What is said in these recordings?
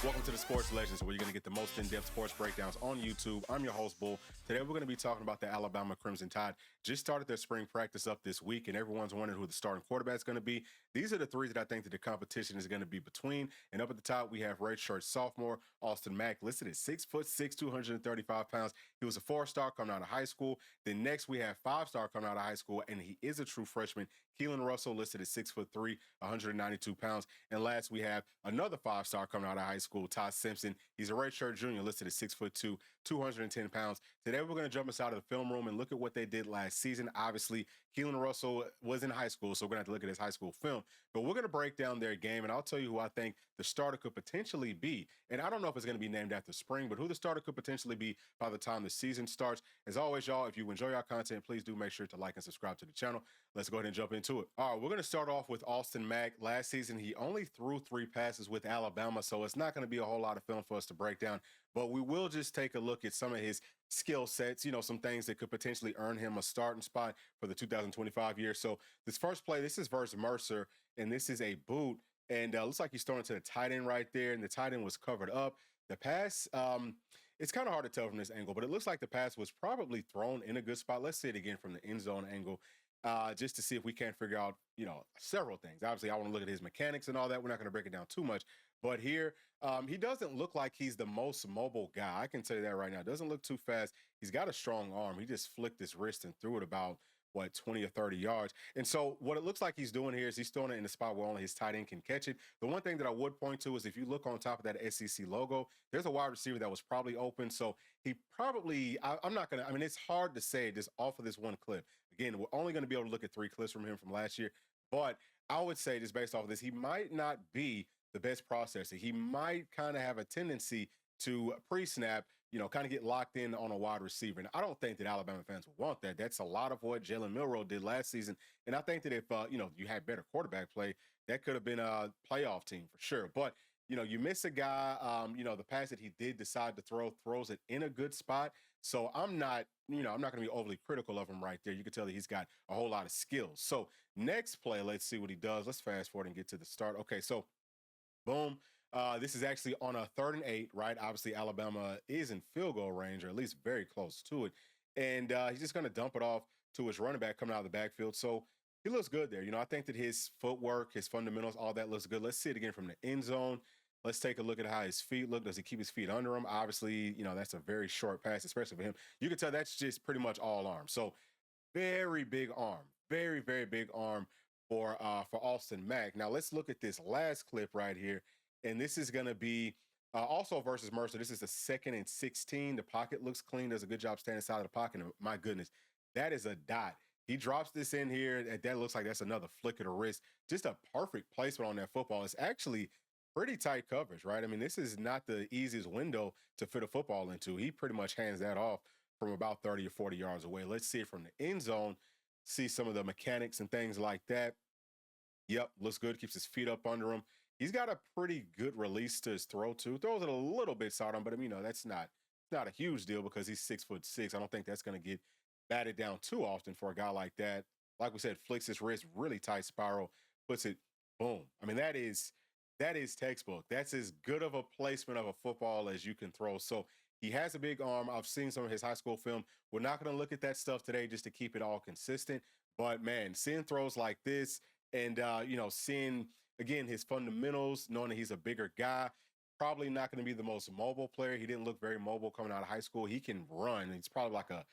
Welcome to the Sports Legends, where you're going to get the most in-depth sports breakdowns on YouTube. I'm your host, Bull. Today, we're going to be talking about the Alabama Crimson Tide. Just started their spring practice up this week, and everyone's wondering who the starting quarterback is going to be. These are the three that I think that the competition is going to be between. And up at the top, we have redshirt sophomore Austin Mack, listed at 6'6", 235 pounds. He was a 4-star coming out of high school. Then next, we have 5-star coming out of high school, and he is a true freshman. Keelon Russell, listed at 6'3", 192 pounds. And last, we have another 5-star coming out of high school, Simpson. He's a redshirt junior, listed at 6'2", 210 pounds. Today, we're going to jump us out of the film room and look at what they did last season. Obviously, Keelon Russell was in high school, so we're going to have to look at his high school film. But we're going to break down their game, and I'll tell you who I think the starter could potentially be. And I don't know if it's going to be named after spring, but who the starter could potentially be by the time the season starts. As always, y'all, if you enjoy our content, please do make sure to like and subscribe to the channel. Let's go ahead and jump into it. All right, we're going to start off with Austin Mack. Last season, he only threw 3 passes with Alabama, so it's not going to be a whole lot of film for us to break down. But we will just take a look at some of his skill sets, some things that could potentially earn him a starting spot for the 2025 year. So this first play, this is versus Mercer, and this is a boot. And looks like he's throwing to the tight end right there, and the tight end was covered up. The pass, it's kind of hard to tell from this angle, but it looks like the pass was probably thrown in a good spot. Let's see it again from the end zone angle, just to see if we can't figure out, several things. Obviously, I want to look at his mechanics and all that. We're not going to break it down too much. But here, he doesn't look like he's the most mobile guy. I can tell you that right now. Doesn't look too fast. He's got a strong arm. He just flicked his wrist and threw it about, 20 or 30 yards. And so what it looks like he's doing here is he's throwing it in the spot where only his tight end can catch it. The one thing that I would point to is if you look on top of that SEC logo, there's a wide receiver that was probably open. So he probably, I'm not going to, it's hard to say just off of this one clip. Again, we're only going to be able to look at 3 clips from him from last year. But I would say just based off of this, he might not be the best processor. He might kind of have a tendency to pre-snap, kind of get locked in on a wide receiver. And I don't think that Alabama fans will want that. That's a lot of what Jalen Milroe did last season. And I think that if, you had better quarterback play, that could have been a playoff team for sure. But, you miss a guy, the pass that he did decide to throws it in a good spot. So I'm not going to be overly critical of him right there. You can tell that he's got a whole lot of skills. So next play, let's see what he does. Let's fast forward and get to the start. Okay, so boom. This is actually on a 3rd and 8, right? Obviously, Alabama is in field goal range, or at least very close to it. And he's just going to dump it off to his running back coming out of the backfield. So he looks good there. I think that his footwork, his fundamentals, all that looks good. Let's see it again from the end zone. Let's take a look at how his feet look. Does he keep his feet under him? Obviously, that's a very short pass, especially for him. You can tell that's just pretty much all arm. So very big arm. Very, very big arm for Austin Mack. Now, let's look at this last clip right here. And this is going to be also versus Mercer. This is the 2nd and 16. The pocket looks clean. Does a good job standing inside of the pocket. And my goodness, that is a dot. He drops this in here, and that looks like that's another flick of the wrist. Just a perfect placement on that football. It's actually pretty tight coverage, right? This is not the easiest window to fit a football into. He pretty much hands that off from about 30 or 40 yards away. Let's see it from the end zone, see some of the mechanics and things like that. Yep, looks good. Keeps his feet up under him. He's got a pretty good release to his throw, too. Throws it a little bit soft on, but, that's not a huge deal because he's 6'6". I don't think that's going to get batted down too often for a guy like that. Like we said, flicks his wrist, really tight spiral, puts it, boom. That is textbook. That's as good of a placement of a football as you can throw. So he has a big arm. I've seen some of his high school film. We're not going to look at that stuff today just to keep it all consistent. But, man, seeing throws like this and, seeing – again, his fundamentals, knowing that he's a bigger guy, probably not going to be the most mobile player. He didn't look very mobile coming out of high school. He can run. He's probably like a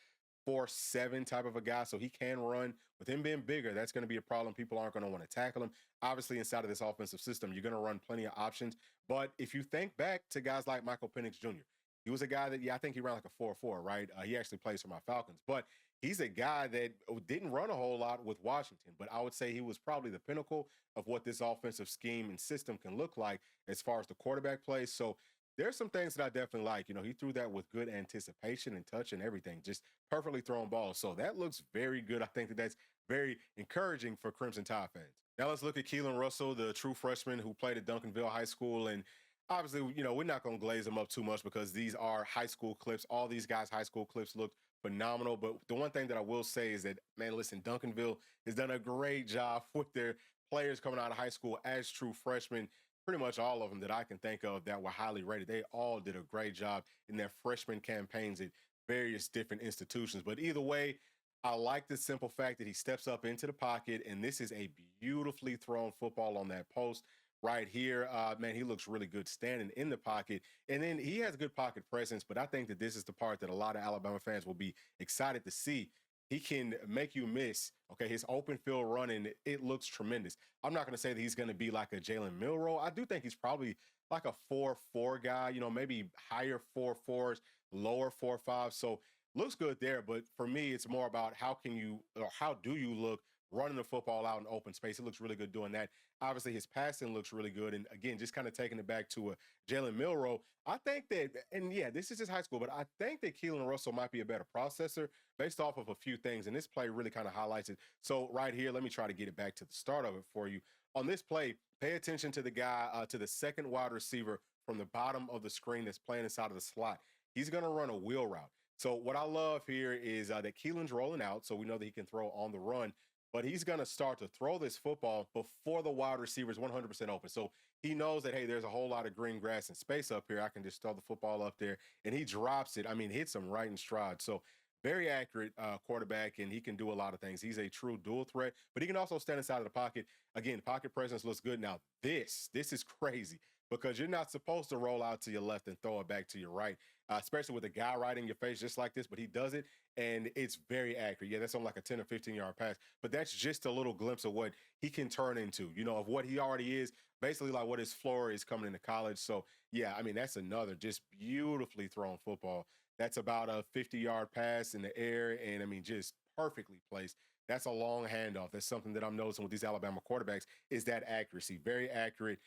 4'7" type of a guy, so he can run. With him being bigger, that's going to be a problem. People aren't going to want to tackle him. Obviously, inside of this offensive system, you're going to run plenty of options. But if you think back to guys like Michael Penix Jr., he was a guy that, I think he ran like a 4.4, right? He actually plays for my Falcons. But he's a guy that didn't run a whole lot with Washington, but I would say he was probably the pinnacle of what this offensive scheme and system can look like as far as the quarterback plays. So there's some things that I definitely like. He threw that with good anticipation and touch and everything, just perfectly thrown balls. So that looks very good. I think that that's very encouraging for Crimson Tide fans. Now let's look at Keelon Russell, the true freshman who played at Duncanville High School. And obviously, we're not going to glaze them up too much because these are high school clips. All these guys' high school clips looked phenomenal. But the one thing that I will say is that, man, listen, Duncanville has done a great job with their players coming out of high school as true freshmen. pretty much all of them that I can think of that were highly rated. They all did a great job in their freshman campaigns at various different institutions. But either way, I like the simple fact that he steps up into the pocket, and this is a beautifully thrown football on that post right here. Man, he looks really good standing in the pocket, and then he has good pocket presence. But I think that this is the part that a lot of Alabama fans will be excited to see. He can make you miss. Okay, his open field running, it looks tremendous. I'm not going to say that he's going to be like a Jalen Milroe. I do think he's probably like a 4-4 guy. Maybe higher 4-4s, lower 4-5. So looks good there, but for me, it's more about how do you look running the football out in open space. It looks really good doing that. Obviously, his passing looks really good. And again, just kind of taking it back to Jalen Milroe, I think that, and yeah, this is just high school, but I think that Keelon Russell might be a better processor based off of a few things. And this play really kind of highlights it. So right here, let me try to get it back to the start of it for you. On this play, pay attention to the guy, to the second wide receiver from the bottom of the screen that's playing inside of the slot. He's going to run a wheel route. So what I love here is that Keelan's rolling out, so we know that he can throw on the run, but he's going to start to throw this football before the wide receiver is 100% open. So he knows that, hey, there's a whole lot of green grass and space up here. I can just throw the football up there, and he drops it. I mean, hits him right in stride. So very accurate quarterback, and he can do a lot of things. He's a true dual threat, but he can also stand inside of the pocket. Again, pocket presence looks good. Now, this is crazy because you're not supposed to roll out to your left and throw it back to your right, especially with a guy right in your face just like this, but he does it, and it's very accurate. Yeah, that's on like a 10 or 15-yard pass, but that's just a little glimpse of what he can turn into, of what he already is, basically like what his floor is coming into college. So, yeah, I mean, that's another just beautifully thrown football. That's about a 50-yard pass in the air, and I mean, just perfectly placed. That's a long handoff. That's something that I'm noticing with these Alabama quarterbacks is that accuracy. Very accurate.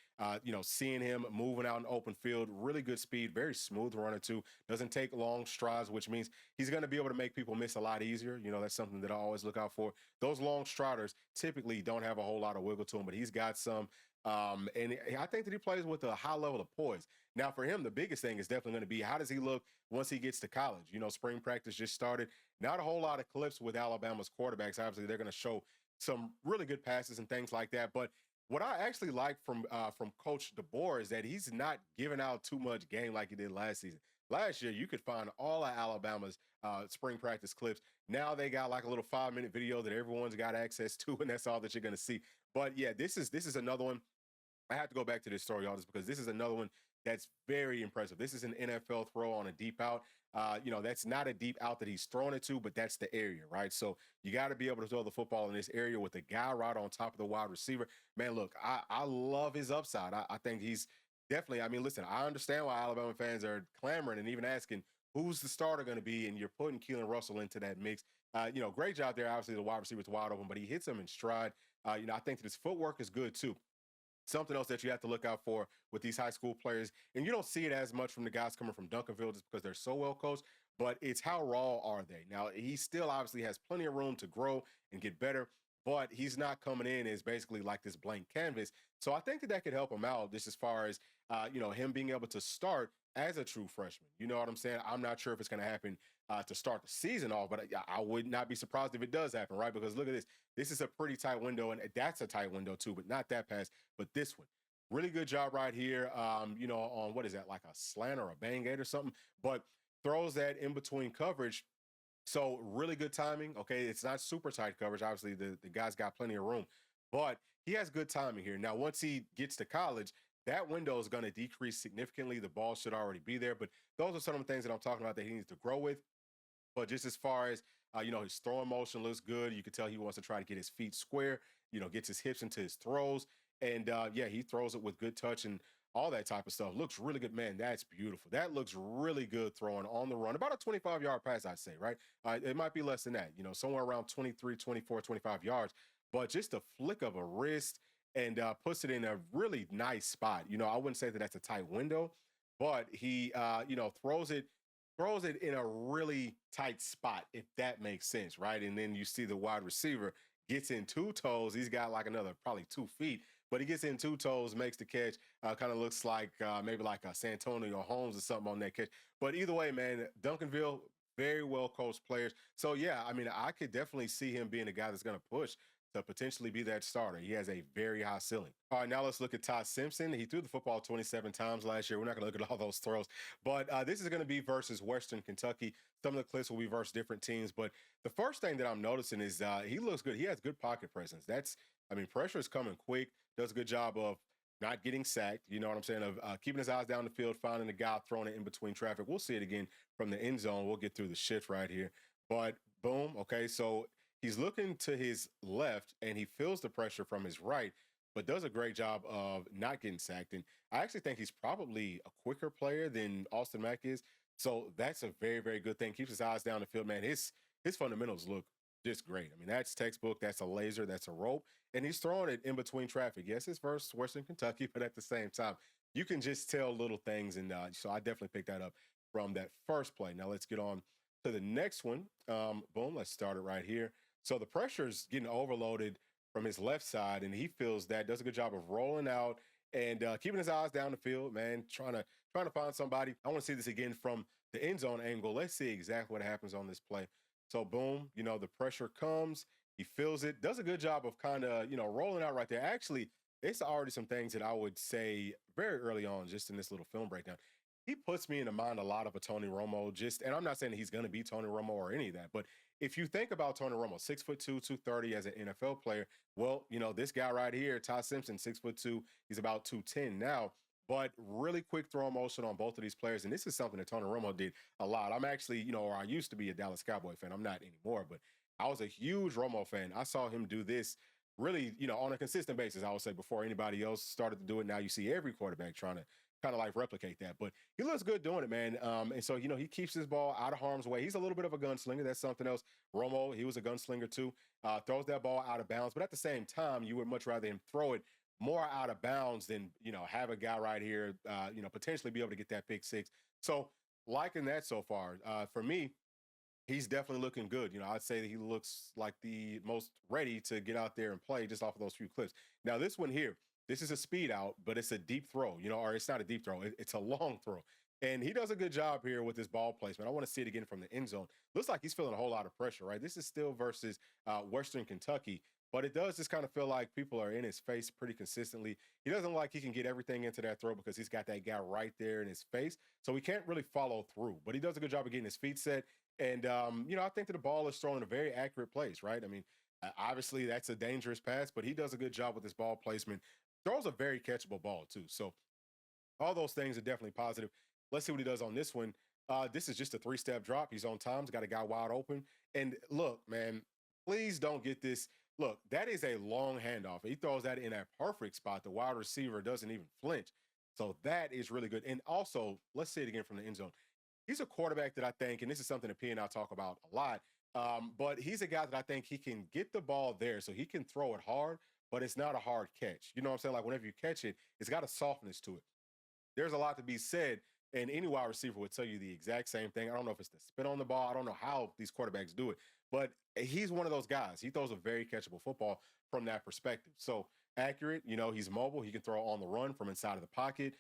Seeing him moving out in open field, really good speed, very smooth runner too. Doesn't take long strides, which means he's going to be able to make people miss a lot easier. That's something that I always look out for. Those long striders typically don't have a whole lot of wiggle to them, but he's got some. And I think that he plays with a high level of poise. Now, for him, the biggest thing is definitely going to be how does he look once he gets to college? Spring practice just started. Not a whole lot of clips with Alabama's quarterbacks. Obviously, they're going to show some really good passes and things like that. But what I actually like from Coach DeBoer is that he's not giving out too much game like he did last season. Last year, you could find all of Alabama's spring practice clips. Now they got like a little 5-minute video that everyone's got access to, and that's all that you're going to see. But yeah, this is another one. I have to go back to this story, y'all, because this is another one that's very impressive. This is an NFL throw on a deep out. That's not a deep out that he's throwing it to, but that's the area, right? So you got to be able to throw the football in this area with the guy right on top of the wide receiver. Man, look, I love his upside. I think he's definitely, I mean, listen, I understand why Alabama fans are clamoring and even asking who's the starter going to be, and you're putting Keelon Russell into that mix. Great job there. Obviously, the wide receiver's wide open, but he hits him in stride. I think that his footwork is good too. Something else that you have to look out for with these high school players, and you don't see it as much from the guys coming from Duncanville just because they're so well coached, but it's how raw are they? Now, he still obviously has plenty of room to grow and get better, but he's not coming in as basically like this blank canvas. So I think that could help him out just as far as, him being able to start as a true freshman. You know what I'm saying? I'm not sure if it's going to happen to start the season off, but I would not be surprised if it does happen, right? Because look at this. This is a pretty tight window, and that's a tight window too, but not that pass, but this one. Really good job right here, on what is that, like a slant or a bang eight or something, but throws that in between coverage. So really good timing. Okay, it's not super tight coverage. Obviously, the guy's got plenty of room, but he has good timing here. Now, once he gets to college, that window is going to decrease significantly. The ball should already be there, but those are some of the things that I'm talking about that he needs to grow with. But just as far as, his throwing motion looks good. You can tell he wants to try to get his feet square, gets his hips into his throws. And, he throws it with good touch and all that type of stuff. Looks really good. Man, that's beautiful. That looks really good throwing on the run. About a 25-yard pass, I'd say, right? It might be less than that, somewhere around 23, 24, 25 yards. But just a flick of a wrist and puts it in a really nice spot. I wouldn't say that that's a tight window, but he, throws it in a really tight spot, if that makes sense, right? And then you see the wide receiver gets in two toes. He's got like another probably 2 feet, but he gets in two toes, makes the catch. Kind of looks like maybe like a Santonio Holmes or something on that catch. But either way, man, Duncanville, very well coached players. So yeah, I mean, I could definitely see him being a guy that's going to push to potentially be that starter. He has a very high ceiling. All right, now let's look at Todd Simpson. He threw the football 27 times last year. We're not going to look at all those throws, but this is going to be versus Western Kentucky. Some of the clips will be versus different teams, but the first thing that I'm noticing is he looks good. He has good pocket presence. Pressure is coming quick. Does a good job of not getting sacked. You know what I'm saying? Of keeping his eyes down the field, finding the guy, throwing it in between traffic. We'll see it again from the end zone. We'll get through the shift right here. But boom, okay, so he's looking to his left and he feels the pressure from his right, but does a great job of not getting sacked. And I actually think he's probably a quicker player than Austin Mack is. So that's a very, very good thing. Keeps his eyes down the field, man. His fundamentals look just great. I mean, that's textbook. That's a laser. That's a rope. And he's throwing it in between traffic. Yes, it's versus Western Kentucky, but at the same time, you can just tell little things. And so I definitely picked that up from that first play. Now let's get on to the next one. Boom, let's start it right here. So the pressure's getting overloaded from his left side, and he feels that, does a good job of rolling out and keeping his eyes down the field, man, trying to find somebody. I want to see this again from the end zone angle. Let's see exactly what happens on this play. So boom, the pressure comes, he feels it, does a good job of kind of, rolling out right there. Actually, it's already some things that I would say very early on, just in this little film breakdown. He puts me in the mind a lot of a Tony Romo, and I'm not saying that he's going to be Tony Romo or any of that, but if you think about Tony Romo, 6'2", 230 as an NFL player, well, this guy right here, Todd Simpson, 6'2", he's about 210 now, but really quick throw motion on both of these players. And this is something that Tony Romo did a lot. I'm actually, or I used to be a Dallas Cowboy fan. I'm not anymore, but I was a huge Romo fan. I saw him do this really, on a consistent basis, I would say, before anybody else started to do it. Now you see every quarterback trying to kind of like replicate that, but he looks good doing it, man. And so, he keeps his ball out of harm's way. He's a little bit of a gunslinger. That's something else. Romo, he was a gunslinger too, throws that ball out of bounds, but at the same time, you would much rather him throw it more out of bounds than, have a guy right here, potentially be able to get that pick six. So liking that so far. For me, he's definitely looking good. I'd say that he looks like the most ready to get out there and play just off of those few clips. Now, this one here, this is a speed out, but it's a deep throw, or it's not a deep throw. It's a long throw. And he does a good job here with his ball placement. I want to see it again from the end zone. Looks like he's feeling a whole lot of pressure, right? This is still versus Western Kentucky, but it does just kind of feel like people are in his face pretty consistently. He doesn't look like he can get everything into that throw because he's got that guy right there in his face. So he can't really follow through, but he does a good job of getting his feet set. And, I think that the ball is thrown in a very accurate place, right? I mean, obviously that's a dangerous pass, but he does a good job with his ball placement. Throws a very catchable ball too. So all those things are definitely positive. Let's see what he does on this one. This is just a 3-step drop. He's on time. He's got a guy wide open. And look, man, please don't get this. Look, that is a long handoff. He throws that in a perfect spot. The wide receiver doesn't even flinch. So that is really good. And also, let's say it again from the end zone. He's a quarterback that I think, and this is something that P and I talk about a lot, but he's a guy that I think he can get the ball there so he can throw it hard, but it's not a hard catch. You know what I'm saying? Like whenever you catch it, it's got a softness to it. There's a lot to be said, and any wide receiver would tell you the exact same thing. I don't know if it's the spin on the ball. I don't know how these quarterbacks do it, but he's one of those guys. He throws a very catchable football from that perspective. So accurate, he's mobile. He can throw on the run from inside of the pocket.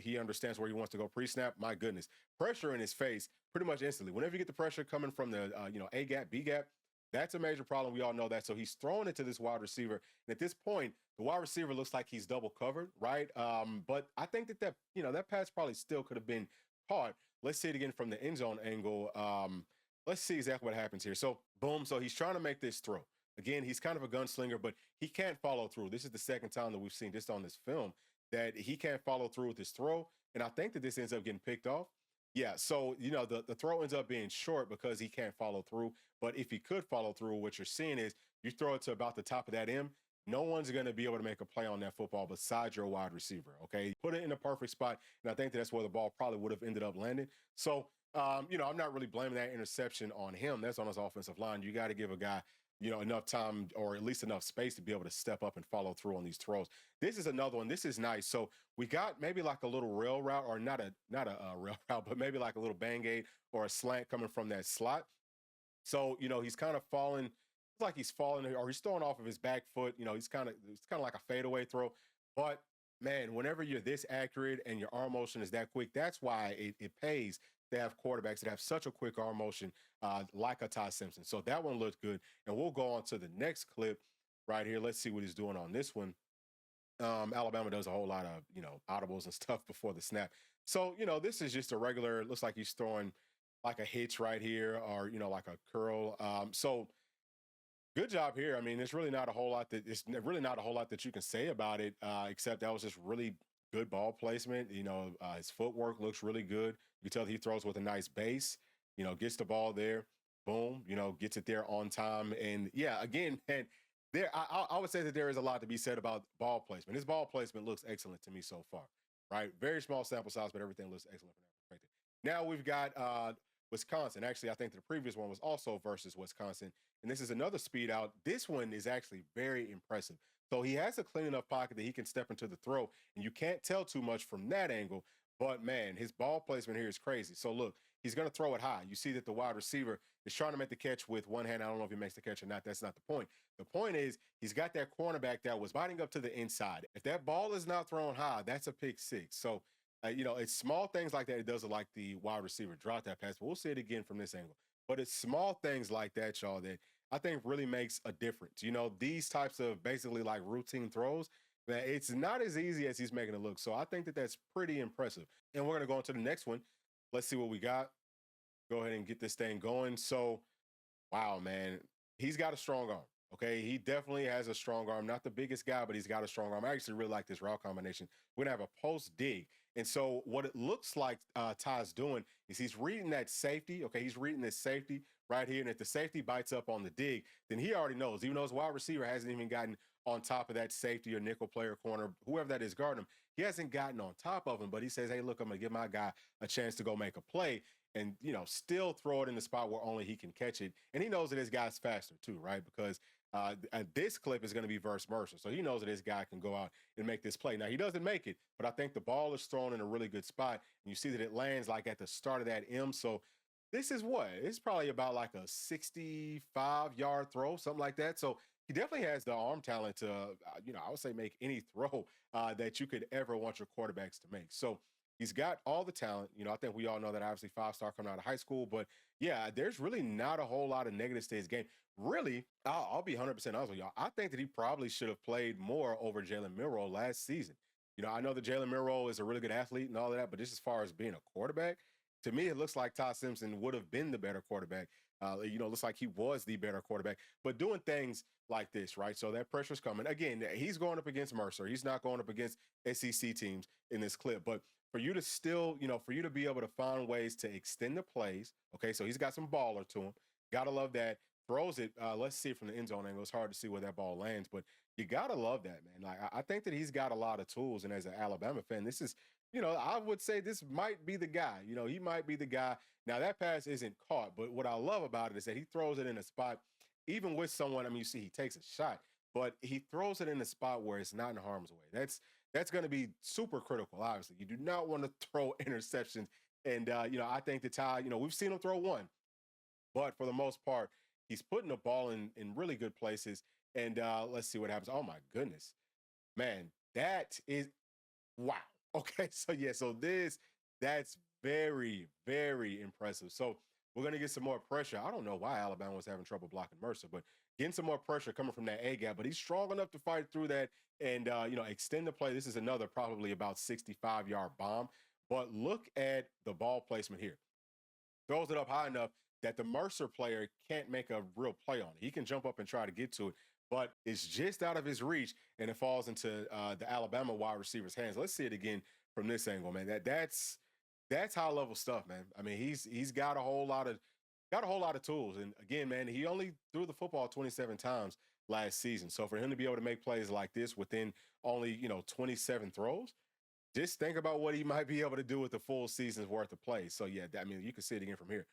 He understands where he wants to go pre-snap. My goodness, pressure in his face pretty much instantly. Whenever you get the pressure coming from the, A gap, B gap, that's a major problem. We all know that. So he's throwing it to this wide receiver. And at this point, the wide receiver looks like he's double covered, right? But I think that pass probably still could have been caught. Let's see it again from the end zone angle. Let's see exactly what happens here. So boom. So he's trying to make this throw. Again, he's kind of a gunslinger, but he can't follow through. This is the second time that we've seen this on this film that he can't follow through with his throw. And I think that this ends up getting picked off. Yeah, so, the throw ends up being short because he can't follow through. But if he could follow through, what you're seeing is you throw it to about the top of that M, no one's going to be able to make a play on that football besides your wide receiver, okay? Put it in a perfect spot, and I think that's where the ball probably would have ended up landing. So, I'm not really blaming that interception on him. That's on his offensive line. You got to give a guy, enough time or at least enough space to be able to step up and follow through on these throws. This is another one. This is nice. So we got maybe like a little rail route, or not a rail route, but maybe like a little bang aid or a slant coming from that slot. So, he's kind of falling. It's like he's falling or he's throwing off of his back foot. It's kind of like a fadeaway throw. But man, whenever you're this accurate and your arm motion is that quick, that's why it pays to have quarterbacks that have such a quick arm motion like a Todd Simpson. So that one looked good. And we'll go on to the next clip. right here. Let's see what he's doing on this one. Alabama does a whole lot of, audibles and stuff before the snap. So, this is just a regular, it looks like he's throwing like a hitch right here or, like a curl. So good job here. I mean, it's really not a whole lot that you can say about it, except that was just really good ball placement. His footwork looks really good. You can tell he throws with a nice base, gets the ball there, boom, gets it there on time. And yeah, again, man, I would say that there is a lot to be said about ball placement. His ball placement looks excellent to me so far, right? Very small sample size, but everything looks excellent from that perspective. Now we've got Wisconsin. Actually, I think the previous one was also versus Wisconsin. And this is another speed out. This one is actually very impressive. So he has a clean enough pocket that he can step into the throw, and you can't tell too much from that angle. But man, his ball placement here is crazy. So look, he's going to throw it high. You see that the wide receiver is trying to make the catch with one hand. I don't know if he makes the catch or not. That's not the point. The point is he's got that cornerback that was biting up to the inside. If that ball is not thrown high, that's a pick six. So it's small things like that. It doesn't like the wide receiver drop that pass, but we'll see it again from this angle. But it's small things like that, y'all, that I think really makes a difference. These types of basically like routine throws, man, it's not as easy as he's making it look. So I think that that's pretty impressive. And we're going to go on to the next one. Let's see what we got. Go ahead and get this thing going. So, wow, man, he's got a strong arm. Okay, he definitely has a strong arm. Not the biggest guy, but he's got a strong arm. I actually really like this route combination. We're going to have a post dig. And so what it looks like Ty's doing is he's reading that safety. Okay, he's reading this safety right here. And if the safety bites up on the dig, then he already knows. Even though his wide receiver hasn't even gotten on top of that safety or nickel player corner, whoever that is guarding him, he hasn't gotten on top of him. But he says, hey, look, I'm going to give my guy a chance to go make a play and, still throw it in the spot where only he can catch it. And he knows that his guy's faster too, right? Because this clip is going to be versus Mercer. So he knows that this guy can go out and make this play. Now, he doesn't make it, but I think the ball is thrown in a really good spot. And you see that it lands like at the start of that M. So this is what? It's probably about like a 65-yard throw, something like that. So he definitely has the arm talent to, I would say make any throw that you could ever want your quarterbacks to make. So he's got all the talent. I think we all know that obviously 5-star coming out of high school. But yeah, there's really not a whole lot of negatives to his game. Really, I'll be 100% honest with y'all. I think that he probably should have played more over Jalen Milroe last season. I know that Jalen Milroe is a really good athlete and all of that, but just as far as being a quarterback, to me, it looks like Ty Simpson would have been the better quarterback. It looks like he was the better quarterback. But doing things like this, right? So that pressure's coming. Again, he's going up against Mercer. He's not going up against SEC teams in this clip. But for you to still, for you to be able to find ways to extend the plays, okay, so he's got some baller to him. Gotta love that. Throws it. Let's see it from the end zone angle. It's hard to see where that ball lands, but you gotta love that, man. Like I think that he's got a lot of tools, and as an Alabama fan, this is, I would say this might be the guy. He might be the guy. Now that pass isn't caught, but what I love about it is that he throws it in a spot, even with someone. I mean, you see, he takes a shot, but he throws it in a spot where it's not in harm's way. That's going to be super critical. Obviously, you do not want to throw interceptions, and I think that Ty, we've seen him throw one, but for the most part, he's putting the ball in really good places. And let's see what happens. Oh my goodness, man, that is wow. Okay, so yeah, that's very, very impressive. So we're gonna get some more pressure. I don't know why Alabama was having trouble blocking Mercer, but getting some more pressure coming from that A gap. But he's strong enough to fight through that and extend the play. This is another probably about 65-yard bomb. But look at the ball placement here. Throws it up high enough that the Mercer player can't make a real play on it. He can jump up and try to get to it, but it's just out of his reach, and it falls into the Alabama wide receiver's hands. Let's see it again from this angle, man. That's high level stuff, man. I mean, he's got a whole lot of tools, and again, man, he only threw the football 27 times last season. So for him to be able to make plays like this within only 27 throws, just think about what he might be able to do with the full season's worth of plays. So yeah, I mean, you can see it again from here.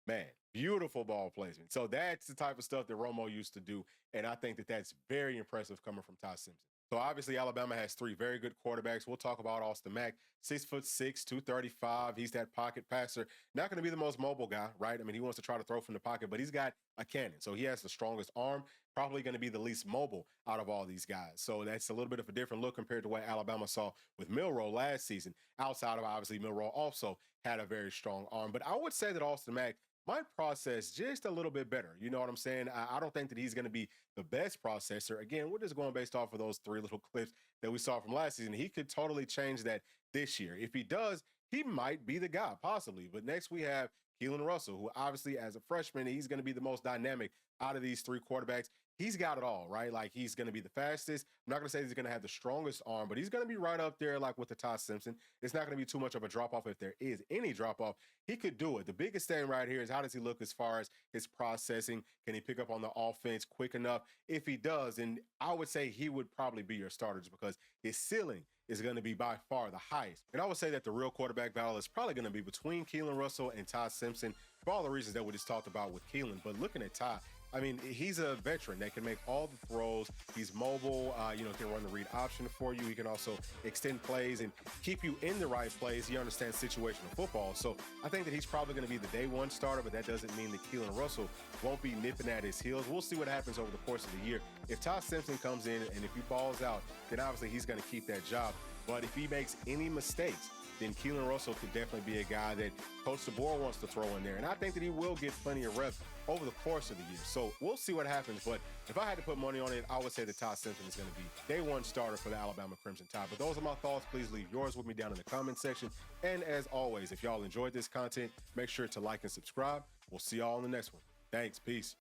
Man, beautiful ball placement. So that's the type of stuff that Romo used to do. And I think that that's very impressive coming from Ty Simpson. So obviously Alabama has three very good quarterbacks. We'll talk about Austin Mack, 6'6", 235. He's that pocket passer. Not going to be the most mobile guy, right? I mean, he wants to try to throw from the pocket, but he's got a cannon. So he has the strongest arm, probably going to be the least mobile out of all these guys. So that's a little bit of a different look compared to what Alabama saw with Milroe last season. Outside of obviously Milroe also had a very strong arm. But I would say that Austin Mack might process just a little bit better. You know what I'm saying? I don't think that he's going to be the best processor. Again, we're just going based off of those three little clips that we saw from last season. He could totally change that this year. If he does, he might be the guy, possibly. But next we have Keelon Russell, who obviously as a freshman, he's going to be the most dynamic out of these three quarterbacks. He's got it all, right? Like he's going to be the fastest. I'm not going to say he's going to have the strongest arm, but he's going to be right up there like with the Todd Simpson. It's not going to be too much of a drop off if there is any drop off. He could do it. The biggest thing right here is how does he look as far as his processing? Can he pick up on the offense quick enough? If he does, then I would say he would probably be your starter just because his ceiling is going to be by far the highest. And I would say that the real quarterback battle is probably going to be between Keelon Russell and Todd Simpson for all the reasons that we just talked about with Keelon. But looking at Todd, I mean, he's a veteran that can make all the throws. He's mobile, can run the read option for you. He can also extend plays and keep you in the right place. He understands situational football. So I think that he's probably going to be the day one starter, but that doesn't mean that Keelon Russell won't be nipping at his heels. We'll see what happens over the course of the year. If Todd Simpson comes in and if he balls out, then obviously he's going to keep that job. But if he makes any mistakes, then Keelon Russell could definitely be a guy that Coach DeBoer wants to throw in there. And I think that he will get plenty of reps over the course of the year. So we'll see what happens. But if I had to put money on it, I would say that Todd Simpson is going to be day one starter for the Alabama Crimson Tide. But those are my thoughts. Please leave yours with me down in the comment section. And as always, if y'all enjoyed this content, make sure to like and subscribe. We'll see y'all in the next one. Thanks. Peace.